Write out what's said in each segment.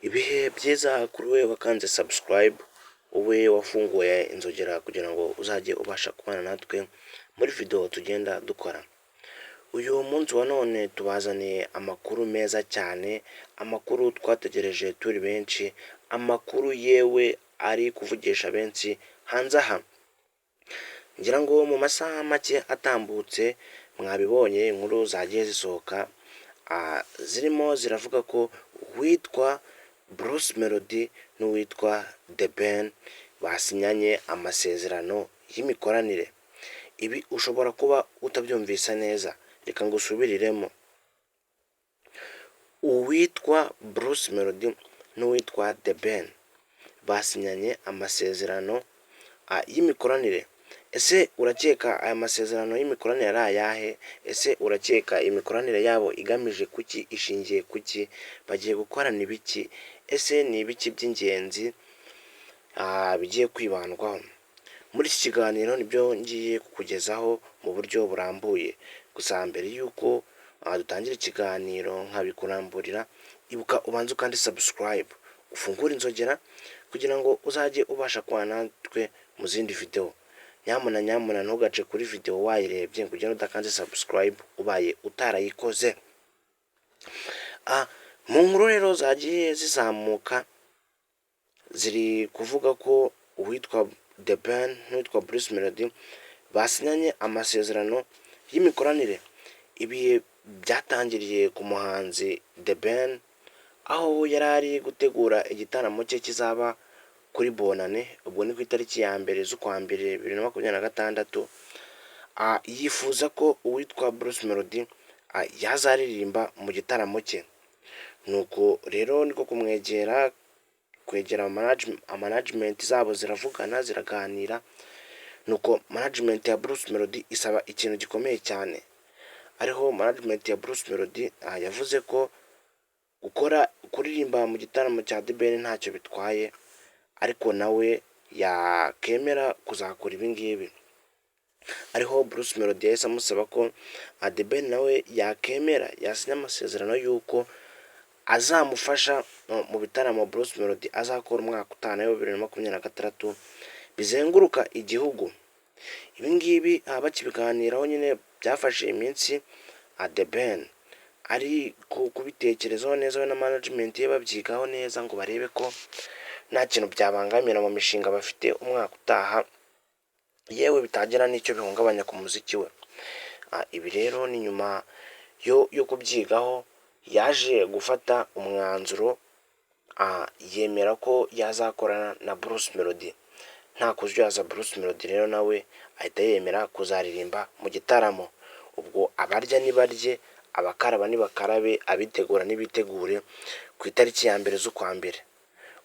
Ibihe byiza kuri we wakanze subscribe, wowe wafunguye inzogera kugira ngo uzajye ubasha kubana natwe muri video tugenda dukora. Uyu munsi wa none tubazaniye amakuru meza cyane, amakuru twategereje turi benshi, amakuru yewe ari kuvugisha benshi hanze aha. Ngira ngo mu masaha make atambutse mwabibonye inkuru zagiye zisohoka, zirimo ziravuga ko witwa Bruce Melody n'uwitwa The Ben basinyanye amasezerano y'imikoranire. Ibi ushobora kuba utabyumvisa neza, reka ngusubiriremo. Uwitwa Bruce Melody n'uwitwa The Ben basinyanye amasezerano y'imikoranire. Ese urakeka aya masezerano y'imikoranire ari ayahe? Ese urakeka imikoranire yabo igamije kuki, ishingiye kuki, bagiye gukorana ibiki? Ese ni ibiki by'ingenzi bigiye kwibandwaho? Muri iki kiganiro nibyo ngiye kukugezaho mu buryo burambuye. Gusa mbere yuko dutangira ikiganiro nkabikuramburira, ibuka ubanze ukande subscribe, ufungure inzogera kugira ngo uzajye ubasha kubana natwe mu zindi video. Nyamuna ntugace kuri video wayirebye ngo ugende udakanze subscribe ubaye utarayikoze. Mu nkuru rero zagiye zizamuka ziri kuvuga ko uwitwa The Ben n'uwitwa Bruce Melody basinyanye amasezerano y'imikoranire. Ibi byatangiriye ku muhanzi The Ben, aho yari ari gutegura igitaramo cye kizaba kuri Bonane, ubwo ni ku itariki ya mbere z'ukwa mbere 2026. Yifuza ko uwitwa Bruce Melody yazaririmba mu gitaramo cye. Nuko rero niko kwegera management zabo, ziravugana ziraganira. Nuko management ya Bruce Melody isaba ikintu gikomeye cyane, ariho management ya Bruce Melody yavuze ko kuririmba mu gitaramo cya The Ben ntacyo bitwaye, ariko nawe yakemera kuzakora ibi ngibi. Ariho Bruce Melody yahise amusaba ko The Ben nawe yakemera yasinya amasezerano y'uko azamufasha mu bitaramo Bruce Melody azakora umwaka utaha wa 2026 bizenguruka igihugu. Ibi ngibi bakibiganiraho nyine byafashe iminsi. The Ben ari kubitekerezaho neza we na management ye, babyigaho neza ngo barebe ko nta kintu byabangamira mu mishinga bafite umwaka utaha, yewe bitagira n'icyo bihungabanya ku muziki we. Ibi rero ni nyuma yo kubyigaho yaje gufata umwanzuro, yemera ko yazakorana na Bruce Melody. Nta kuzuyaza Bruce Melody rero nawe ahita yemera kuzaririmba mu gitaramo. Ubwo abarya nibarye, abakaraba nibakarabe, abitegura nibitegure. Ku itariki ya mbere z'ukwa mbere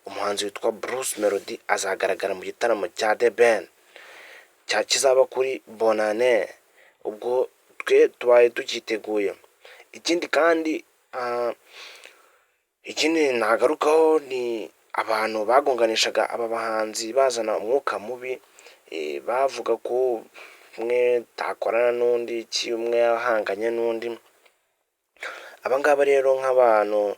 umuhanzi witwa Bruce Melody azagaragara mu gitaramo cya The Ben kizaba kuri Bonane. Ubwo twe tubaye tukiteguye. Ikindi kandi nagarukaho ni abantu bagonganishaga aba bahanzi bazana umwuka mubi, bavuga ko umwe takorana n'undi, umwe yahanganye n'undi. Abangaba rero nk'abantu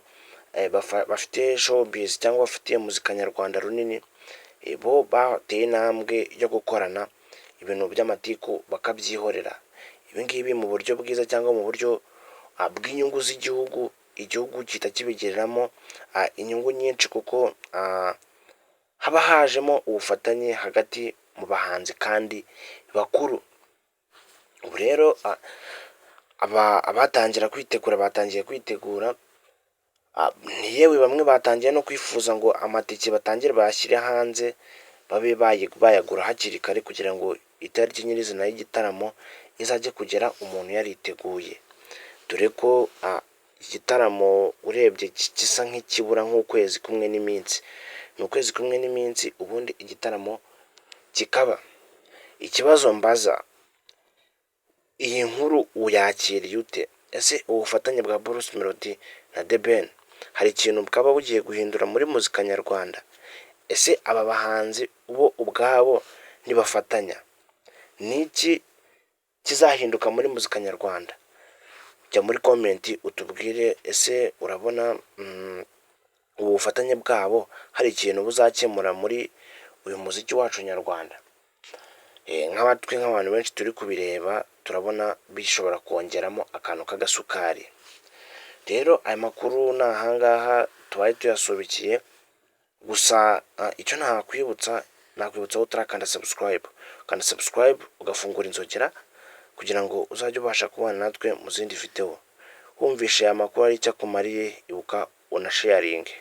bafite showbiz cyangwa bafite muzika nyarwanda runini, bo bateye intambwe yo gukorana ibintu by'amatiku bakabyihorera. Ibi ngibi mu buryo bwiza cyangwa mu buryo bw'inyungu z'igihugu, igihugu kita kibigeramo inyungu nyinshi, kuko haba hajemo ubufatanye hagati mu bahanzi kandi bakuru. Ubu rero batangiye kwitegura, yewe bamwe batangiye no kwifuza ngo amatike batangire bayashyire hanze, babe bayagura hakiri kare kugira ngo itariki nyirizina y'igitaramo izajye kugera umuntu yariteguye. Dore ko igitaramo urebye gisa nk'ikibura nk'ukwezi kumwe n'iminsi. Ni ukwezi kumwe n'iminsi ubundi igitaramo kikaba. Ikibazo mbaza, iyi nkuru uyakiriye ute? Ese ubufatanye bwa Bruce Melody na The Ben hari ikintu bwaba bugiye guhindura muri muzika nyarwanda? Ese aba bahanzi bo ubwabo nibafatanya, niki kizahinduka muri muzika nyarwanda? Jya muri comment utubwire, ese urabona bufatanye bwabo hari ikintu buzakemura muri uyu muziki wacu nyarwanda. Nk'abantu benshi turi kubireba turabona bishobora kongeramo akantu k'agasukari. Rero aya makuru ni ahangaha tubaye tuyasubikiye, gusa icyo nakwibutsa aho utarakanda subscribe, ukanda subscribe ugafungura inzogera kugira ngo uzajye ubasha kubana natwe mu zindi video. Wumvishe aya makuru ari icyo akumariye, ibuka unasharinge.